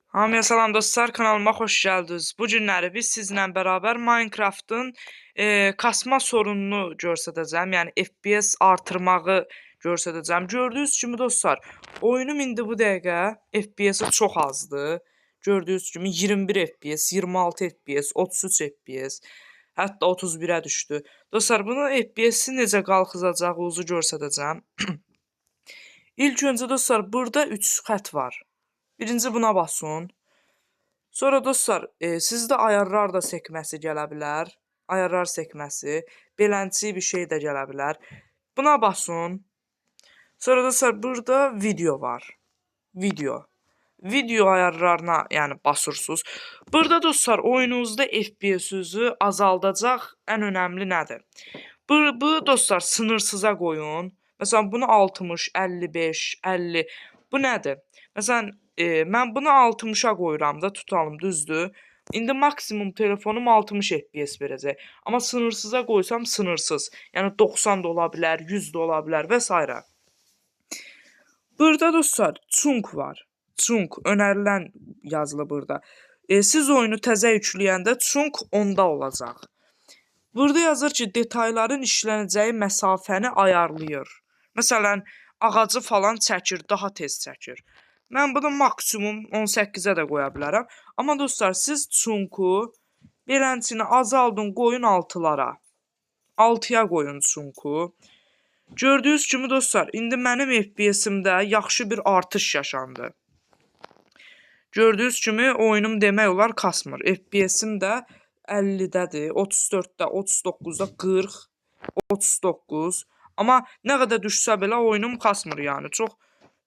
Hamıya salam dostlar, kanalıma xoş gəldiniz. Bu günləri biz sizlə bərabər Minecraft'ın kasma sorununu göstərəcəm. Yəni FPS artırmağı göstərəcəm. Gördüyünüz kimi dostlar, oyunum indi bu dəqiqə FPS-i çox azdır. Gördüyünüz kimi 21 FPS, 26 FPS, 33 FPS, hətta 31-ə düşdü. Dostlar, bunu FPS-i necə qalxızacağınızı göstərəcəm. İlk öncə dostlar, burada 3 xətt var. Birinci buna basın. Sonra dostlar, sizdə ayarlar da sekməsi gələ bilər. Ayarlar sekməsi, beləncə bir şey də gələ bilər. Buna basın. Sonra dostlar, burada video var. Video ayarlarına yəni basırsınız. Burada dostlar, oyununuzda FPS-ünüzü azaldacaq ən önəmli nədir? Bu dostlar, sınırsıza qoyun. Məsələn, bunu 60, 55, 50. Bu nədir? Məsələn, mən bunu 60-a qoyuram da, tutalım, düzdür. İndi maksimum telefonum 60 FPS verəcək. Amma sınırsıza qoysam sınırsız. Yəni 90 da ola bilər, 100 də ola bilər və s. Burada dostlar, chunk var. Chunk önərilən yazılı burada. Siz oyunu təzə yükləyəndə chunk 10-da olacaq. Burada yazır ki, detayların işlənəcəyi məsafəni ayarlayır. Məsələn, ağacı falan çəkir, daha tez çəkir. Mən bunu maksimum 18-ə də qoya bilərəm. Amma dostlar, siz chunku beləncini azaldın, qoyun 6-lara. 6-ya qoyun chunku. Gördüyünüz kimi dostlar, indi mənim FPS-imdə yaxşı bir artış yaşandı. Gördüyünüz kimi oyunum demək olar kasmır. FPS-im də 50-dədir, 34-də, 39-da, 40, 39. Amma nə qədər düşsə belə oyunum kasmır yəni. Çox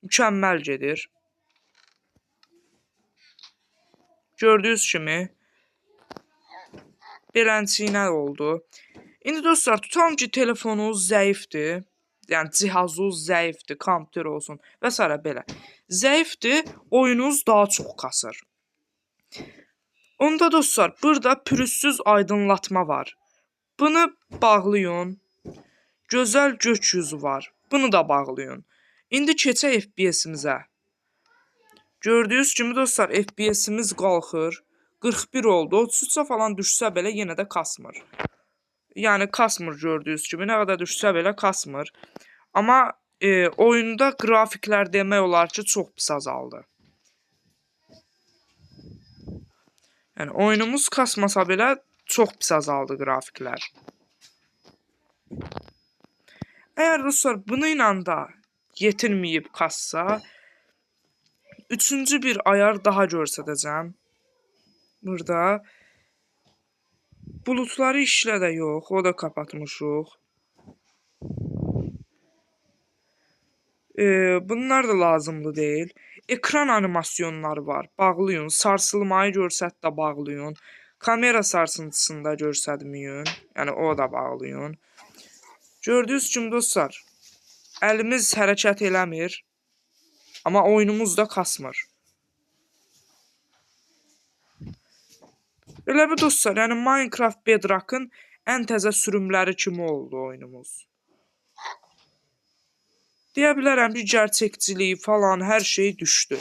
mükəmməl gedir. Gördüyünüz kimi beləncə oldu. İndi dostlar, tutalım ki, telefonunuz zəifdir. Yəni cihazınız zəifdir, kompüter olsun və s. belə. Zəifdir, oyununuz daha çox kasır. Onda dostlar, burada pürüzsüz aydınlatma var. Bunu bağlayın. Gözəl gökyüzü var. Bunu da bağlayın. İndi keçək FPS-imizə. Gördüyünüz kimi dostlar, FPS-imiz qalxır. 41 oldu. 33-ə falan düşsə belə yenə də kasmır. Yəni kasmır gördüyünüz kimi. Nə qədər düşsə belə kasmır. Amma oyunda qrafiklər demək olar ki, çox pis azaldı. Yəni oyunumuz kasmasa belə çox pis azaldı qrafiklər. Əgər dostlar bunu ilə də yetinməyib kassa, üçüncü bir ayar daha göstərəcəm. Burada bulutları işlə də yox, o da kapatmışıq. Bunlar da lazımlı deyil. Ekran animasyonları var. Bağlayın. Sarsılmayı görsət də bağlayın. Kamera sarsıntısını da görsətməyin. Yəni o da bağlayın. Gördüyünüz kimi dostlar, əlimiz hərəkət eləmir. Amma oyunumuz da kasmır. Belə bir dostlar, yəni Minecraft Bedrock'ın ən təzə sürümləri kimi oldu oyunumuz. Deyə bilərəm ki, gerçəkçiliyi falan hər şey düşdü.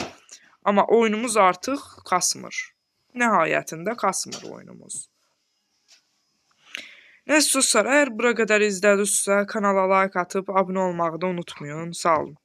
Amma oyunumuz artıq kasmır. Nəhayətində kasmır oyunumuz. Neyse dostlar, əgər bura qədər izlədinizsə, kanala like atıb abunə olmağı da unutmayın. Sağ olun.